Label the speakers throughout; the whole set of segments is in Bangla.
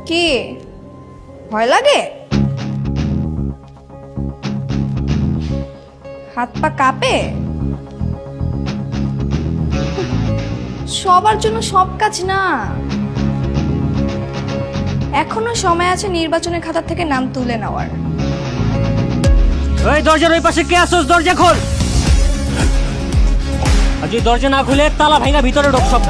Speaker 1: কি ভয় লাগে? হাত পা কাঁপে? সবার জন্য সব কাজ না। এখনো সময় আছে নির্বাচনের খাতা থেকে নাম তুলে নেওয়ার।
Speaker 2: ওই দরজার ওই পাশে কে আসোস? দরজা খোল। আর যদি দরজা না খুলে তালা ভাঙা ভিতরে ঢোক সব।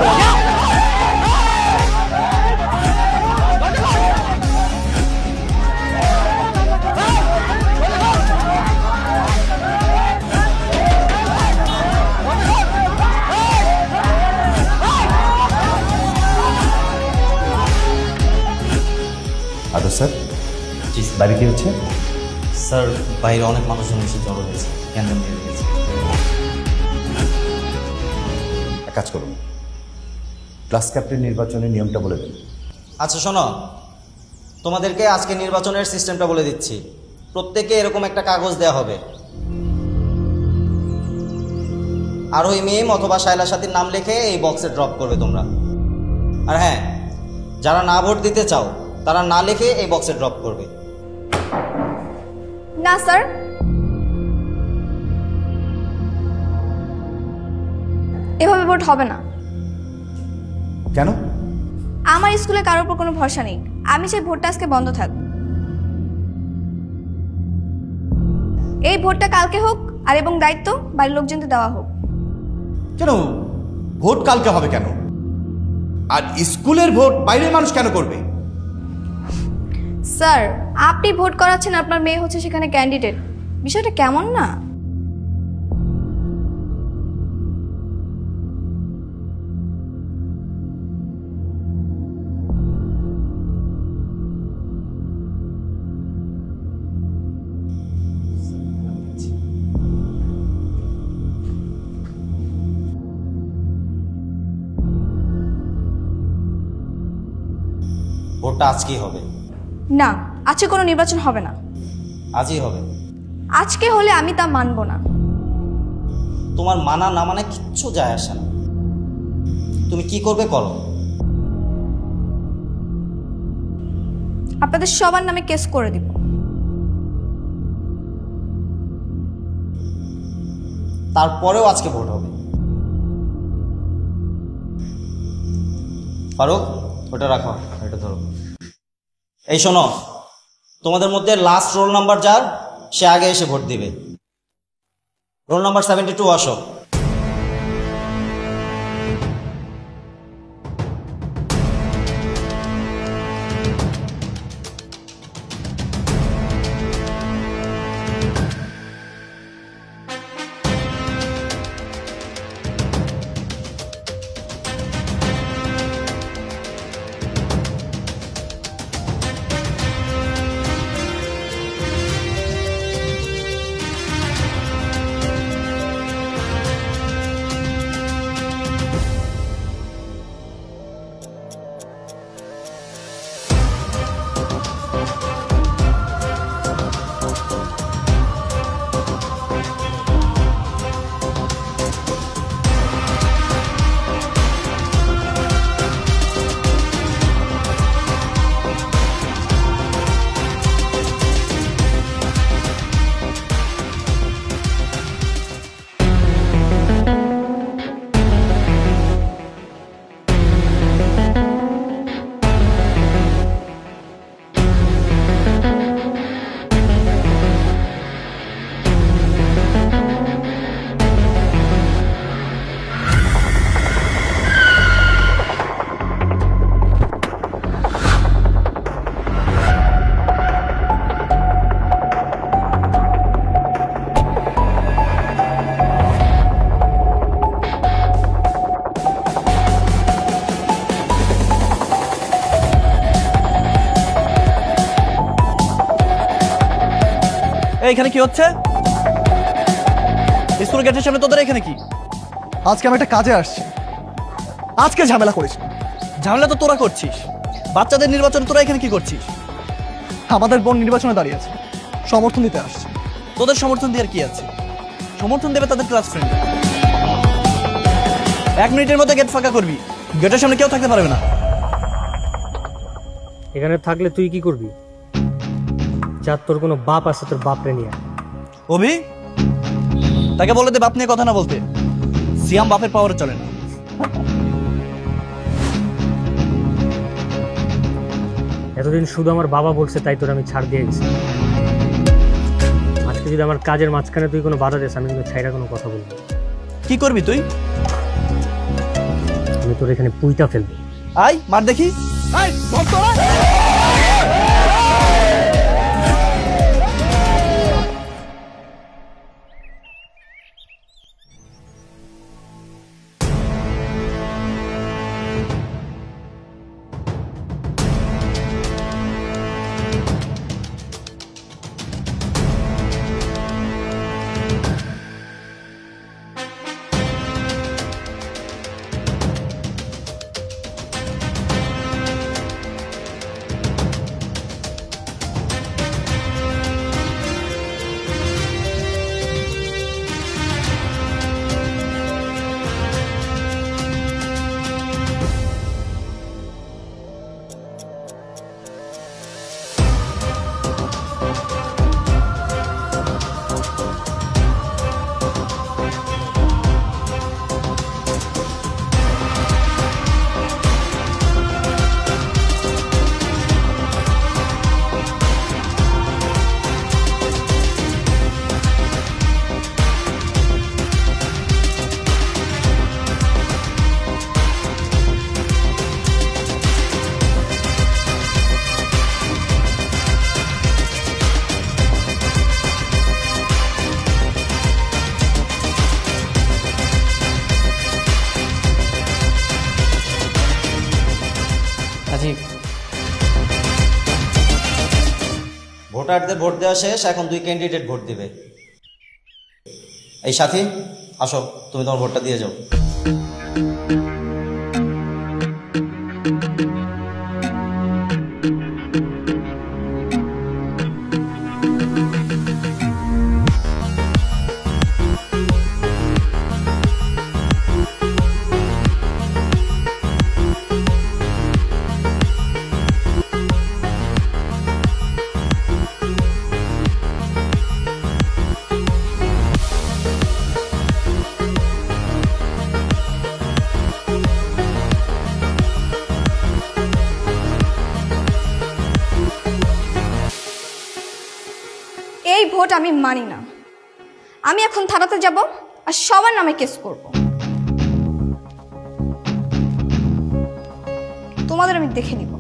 Speaker 3: আদর স্যার, জি বাইরে কি হচ্ছে?
Speaker 4: স্যার বাইরে অনেক মানুষজন এসে জড়ো হয়েছে, ক্যান্ডেল নিয়ে গেছে।
Speaker 3: এক কাজ করুন, ক্লাস ক্যাপ্টেন নির্বাচনের নিয়মটা বলে দিন।
Speaker 4: আচ্ছা শোনো, তোমাদেরকে আজকে নির্বাচনের সিস্টেমটা বলে দিচ্ছি। প্রত্যেকে এরকম একটা কাগজ দেওয়া হবে। আরোহী মিম অথবা শায়লা সাথীর নাম লিখে এই বক্সে ড্রপ করবে তোমরা। আর হ্যাঁ, যারা না ভোট দিতে চাও তারা না লিখে এই বক্সে ড্রপ করবে।
Speaker 1: না স্যার, এভাবে ভোট হবে না।
Speaker 3: কেন?
Speaker 1: আমার স্কুলে কারোর উপর কোনো ভরসা নেই। আমি চাই ভোটটা আজকে বন্ধ থাক। এই ভোটটা কালকে হোক, আর এবং দায়িত্ব বাড়ির লোকজনদের দেওয়া হোক।
Speaker 3: কেন ভোট কালকে হবে কেন? আর স্কুলের ভোট বাইরের মানুষ কেন করবে?
Speaker 1: স্যার, আপনি ভোট করাচ্ছেন, আপনার মেয়ে হচ্ছে সেখানে ক্যান্ডিডেট। বিষয়টা কেমন না?
Speaker 4: ভোটটা আজকেই হবে।
Speaker 1: না, আজকে কোনো নির্বাচন হবে না।
Speaker 4: আজই হবে।
Speaker 1: আজকে হলে আমি তা মানব না।
Speaker 4: তোমার মানা না মানে কিচ্ছু যায় আসে না। তুমি কি করবে করো।
Speaker 1: আপনাদের সবার নামে কেস করে দিব।
Speaker 4: তারপরেও আজকে ভোট হবে। ফারুক, ওটা রাখো, এটা ধরো। এই শোনো, তোমাদের মধ্যে লাস্ট রোল নাম্বার যার, সে আগে এসে ভোট দিবে। রোল নাম্বার 72 আসো।
Speaker 5: এখানে কি হচ্ছে? স্কুল গেটের সামনে তোদের এখানে কি?
Speaker 6: আজকে আমি একটা কাজে আসছি, আজকে ঝামেলা করিস।
Speaker 5: ঝামেলা তো তোরা করছিস, বাচ্চাদের নির্বাচন তোরা এখানে কি করছিস?
Speaker 6: আমাদের বোন নির্বাচনে দাঁড়িয়ে আছে, সমর্থন দিতে আসছে।
Speaker 5: তোদের সমর্থন দেওয়ার কি আছে? সমর্থন দেবে তাদের ক্লাস ফ্রেন্ড। 1 মিনিটের মধ্যে গেট ফাঁকা করবি, গেটের সামনে কেউ থাকতে পারবে না।
Speaker 2: এখানে থাকলে তুই কি করবি? যার তোর কোনো বাপ আছে তোর বাপরে নিয়ে।
Speaker 5: অভি, তাকে বলে দে বাপ নিয়ে কথা না বলতে। সিয়াম বাপের পাওয়ারে চলে না।
Speaker 2: এতদিন শুধু আমার বাবা বলছে তাই তোর আমি ছাড় দিয়ে গেছি। আজকে যদি আমার কাজের মাঝখানে তুই কোনো বাধা দিস, আমি কিন্তু ছাইরা কোনো কথা বলবো।
Speaker 5: কি করবি তুই?
Speaker 2: আমি তোর এখানে পুইতা ফেলবো।
Speaker 5: আয় মার দেখি। আয় ধর তোরা।
Speaker 4: ভোটারদের ভোট দেওয়া শেষ, এখন 2 ক্যান্ডিডেট ভোট দিবে। এই সাথী, আসো, তুমি তোমার ভোটটা দিয়ে যাও।
Speaker 1: এই ভোট আমি মানি না। আমি এখন থানাতে যাব আর সবার নামে কেস করব। তোমাদের আমি দেখে নিব।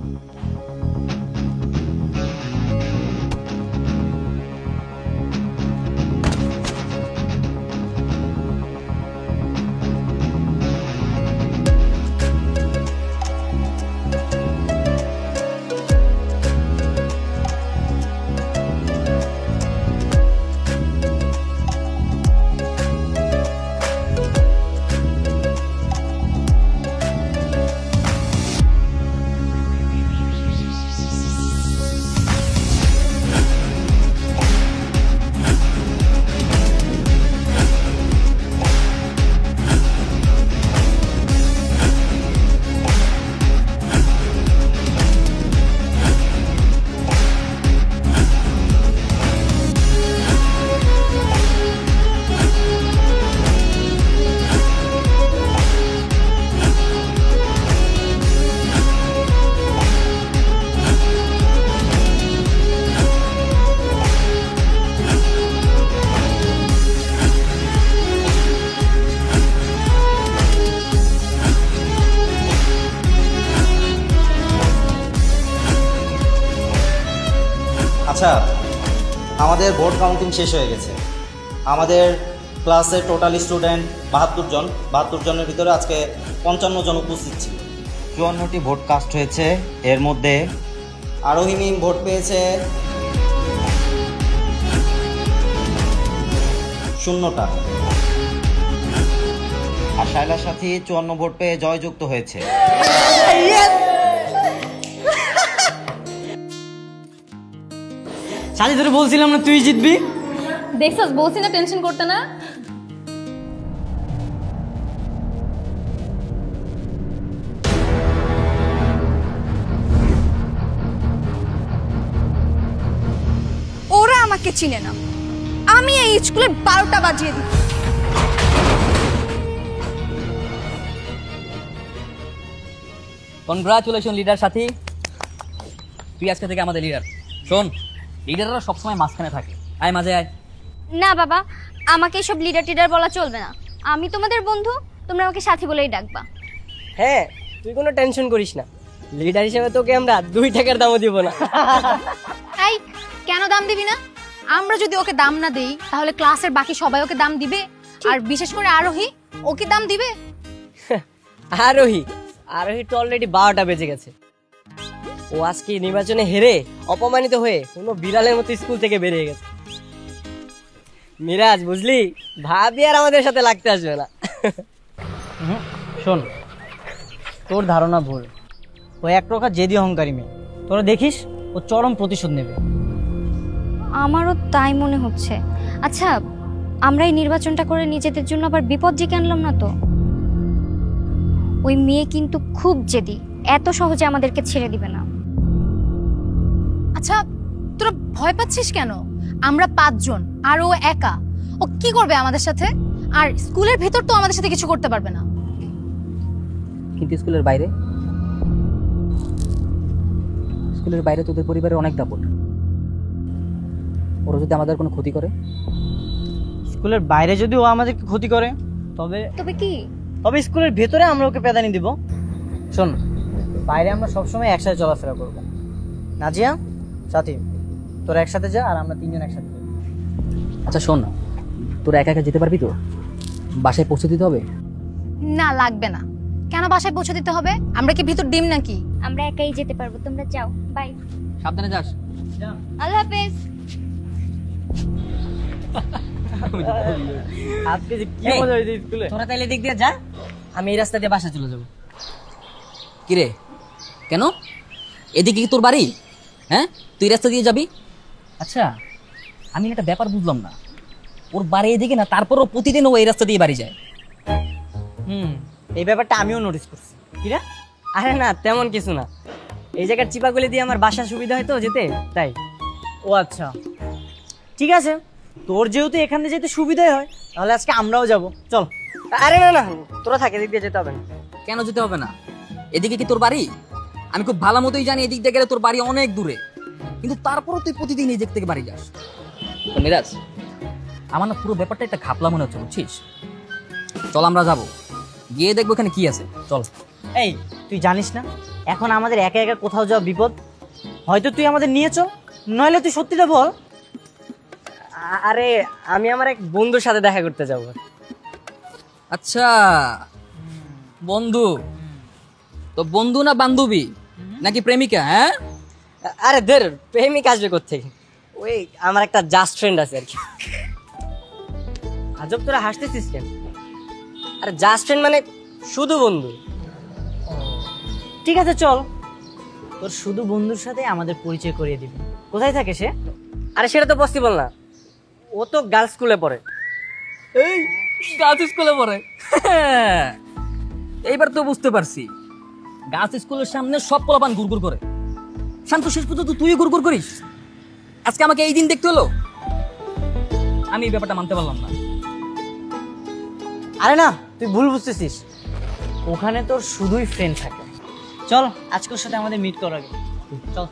Speaker 4: আচ্ছা, আমাদের ভোট কাউন্টিং শেষ হয়ে গেছে। আমাদের ক্লাসে টোটাল স্টুডেন্ট 72 জন। 72 জনের ভিতরে আজকে 55 জন উপস্থিত ছিল। 54টি ভোট কাস্ট হয়েছে। এর মধ্যে আরোহী মিম ভোট পেয়েছে 0টা, আর শায়লার সাথী 54 ভোট পেয়ে জয়যুক্ত হয়েছে।
Speaker 2: সাথী তোরে বলছিলাম না তুই জিতবি।
Speaker 7: দেখছস, বলছি না টেনশন করতে না।
Speaker 1: আমাকে চিনে না। আমি এই স্কুলে 12টা বাজিয়ে দিই।
Speaker 8: কনগ্রাচুলেশন লিডার সাথী, তুই আজকে থেকে আমাদের লিডার। শোন, লিডাররা সবসময় মাঝখানে থাকে, আয় মাঝে আয়।
Speaker 9: না বাবা, আমাকে সব লিডার টিডার বলা চলবে না। আমি তোমাদের বন্ধু, তোমরা আমাকে সাথী বলেই ডাকবা।
Speaker 2: হ্যাঁ, তুই কোনো টেনশন করিস না, লিডার হিসেবে তোকে আমরা 2 টাকার দামও দিব না।
Speaker 7: এই কেন দাম দিবি না? আমরা যদি ওকে দাম না দেই তাহলে ক্লাসের বাকি সবাই ওকে দাম দিবে, আর বিশেষ করে আরোহী ওকে দাম দিবে।
Speaker 2: আরোহী তো অলরেডি 12টা বেজে গেছে। ও আজকে নির্বাচনে হেরে অপমানিত হয়ে কোনো বিড়ালের মতো স্কুল থেকে বেরিয়ে গেছে। মিরাজ, বুঝলি, ভাবি আর আমাদের সাথে লাগতে আসবে না।
Speaker 4: শোন, তোর ধারণা ভুল। ও এক প্রকার জেদি অহংকারী মেয়ে, তোরা দেখিস ও চরম প্রতিশোধ নেবে।
Speaker 9: আমারও তাই মনে হচ্ছে। আচ্ছা, আমরা এই নির্বাচনটা করে নিজেদের জন্য আবার বিপদ ডেকে আনলাম না তো? ওই মেয়ে কিন্তু খুব জেদি, এত সহজে আমাদেরকে ছেড়ে দিবে না।
Speaker 7: আচ্ছা, তোরা ভয় পাচ্ছিস কেন? আমরা 5 জন আর ও একা, ও কি করবে আমাদের সাথে? আর স্কুলের ভেতর তো আমাদের সাথে কিছু করতে পারবে না।
Speaker 8: কিন্তু স্কুলের বাইরে তোদের পরিবারের অনেক দাপট। ওরা যদি আমাদের কোনো ক্ষতি করে?
Speaker 4: স্কুলের বাইরে যদি ও আমাদেরকে ক্ষতি করে
Speaker 9: তবে কি?
Speaker 4: তবে স্কুলের ভেতরে আমরা ওকে পেদানি দিব। শোন, বাইরে আমরা সবসময় একসাথে চলাফেরা করবো। নাজিয়া, সাথী, তোরা একসাথে যা আর আমরা 3 জন একসাথে যাই।
Speaker 8: আচ্ছা শোন, তোরা একা একা যেতে পারবি তো? বাসায় পৌঁছে দিতে হবে?
Speaker 7: না, লাগবে না। কেন বাসায় পৌঁছে দিতে হবে? আমরা কি ভিতর ডিম নাকি?
Speaker 9: আমরা একাই যেতে পারবো, তোমরা যাও। বাই।
Speaker 8: সাবধানে যাস।
Speaker 9: আল্লাহ হাফেজ।
Speaker 2: আজকে যে কি মজা হয়েছে স্কুলে।
Speaker 4: তোরা তাইলে দিক দিয়ে যা, আমি এই রাস্তা দিয়ে বাসা চলে যাবো।
Speaker 8: কিরে, কেন? এদিকে কি তোর বাড়ি? হ্যাঁ, তুই রাস্তা দিয়ে যাবি? আচ্ছা, আমি একটা ব্যাপার বুঝলাম না, ওর বাড়ি এদিকে না, তারপরও প্রতিদিন ও এই রাস্তা দিয়ে বাড়ি যায়।
Speaker 4: এই ব্যাপারটা আমিও নোটিস করছি। কিরা? আরে না, তেমন কিছু না। এই জায়গার চিপাগুলি দিয়ে আমার বাসার সুবিধা হয় তো যেতে, তাই। ও আচ্ছা, ঠিক আছে, তোর যেহেতু এখান দিয়ে যেতে সুবিধাই হয়, তাহলে আজকে আমরাও যাব, চল। আরে না না, তোরা থাকে, এদিক দিয়ে যেতে হবে না।
Speaker 8: কেন যেতে হবে না? এদিকে কি তোর বাড়ি? আমি খুব ভালো মতোই জানি এদিক দিয়ে গেলে তোর বাড়ি অনেক দূরে, কিন্তু তারপরও তুই প্রতিদিন এই দিক থেকে বাড়ি যাস। তো মিরাজ, আমার না পুরো ব্যাপারটা একটা ঘাপলা মনে হচ্ছে, বুঝছিস? চল আমরা যাবো, গিয়ে দেখবো এখানে কি আছে, চল।
Speaker 4: এই, তুই জানিস না এখন আমাদের একা একা কোথাও যাওয়া বিপদ? হয়তো তুই আমাদের নিয়ে চল, নইলে তুই সত্যিটা বল।
Speaker 2: আরে আমি আমার এক বন্ধুর সাথে দেখা করতে যাব।
Speaker 8: আচ্ছা, বন্ধু? তো বন্ধু না বান্ধবী নাকি প্রেমিকা? হ্যাঁ,
Speaker 2: আরে ধর, প্রেমিক আসবে কোত্থেকে? ওই আমার একটা জাস্ট ফ্রেন্ড আছে আর কি। আজব তোরা হাসতেছিস কেন? আরে জাস্ট ফ্রেন্ড মানে শুধু বন্ধু।
Speaker 4: ঠিক আছে, চল, তোর শুধু বন্ধুর সাথে আমাদের পরিচয় করিয়ে দিবি। কোথায় থাকে সে?
Speaker 2: আরে সেটা তো পসিবল না, ও তো গার্লস স্কুলে পড়ে।
Speaker 8: এই গার্লস স্কুলে পড়ে? এইবার তো বুঝতে পারছি, গার্লস স্কুলের সামনে সব পোলাপান গুড়গুড় করে। শান্ত, শেষ পর্যন্ত তুই গুড়গুড় করিস? আজকে আমাকে এই দিন দেখতে হলো? আমি এই ব্যাপারটা মানতে পারলাম না।
Speaker 4: আরে না, তুই ভুল বুঝতেছিস, ওখানে তোর শুধুই ফ্রেন্ড থাকে। চল, আজকের সাথে আমাদের মিট করা, চল।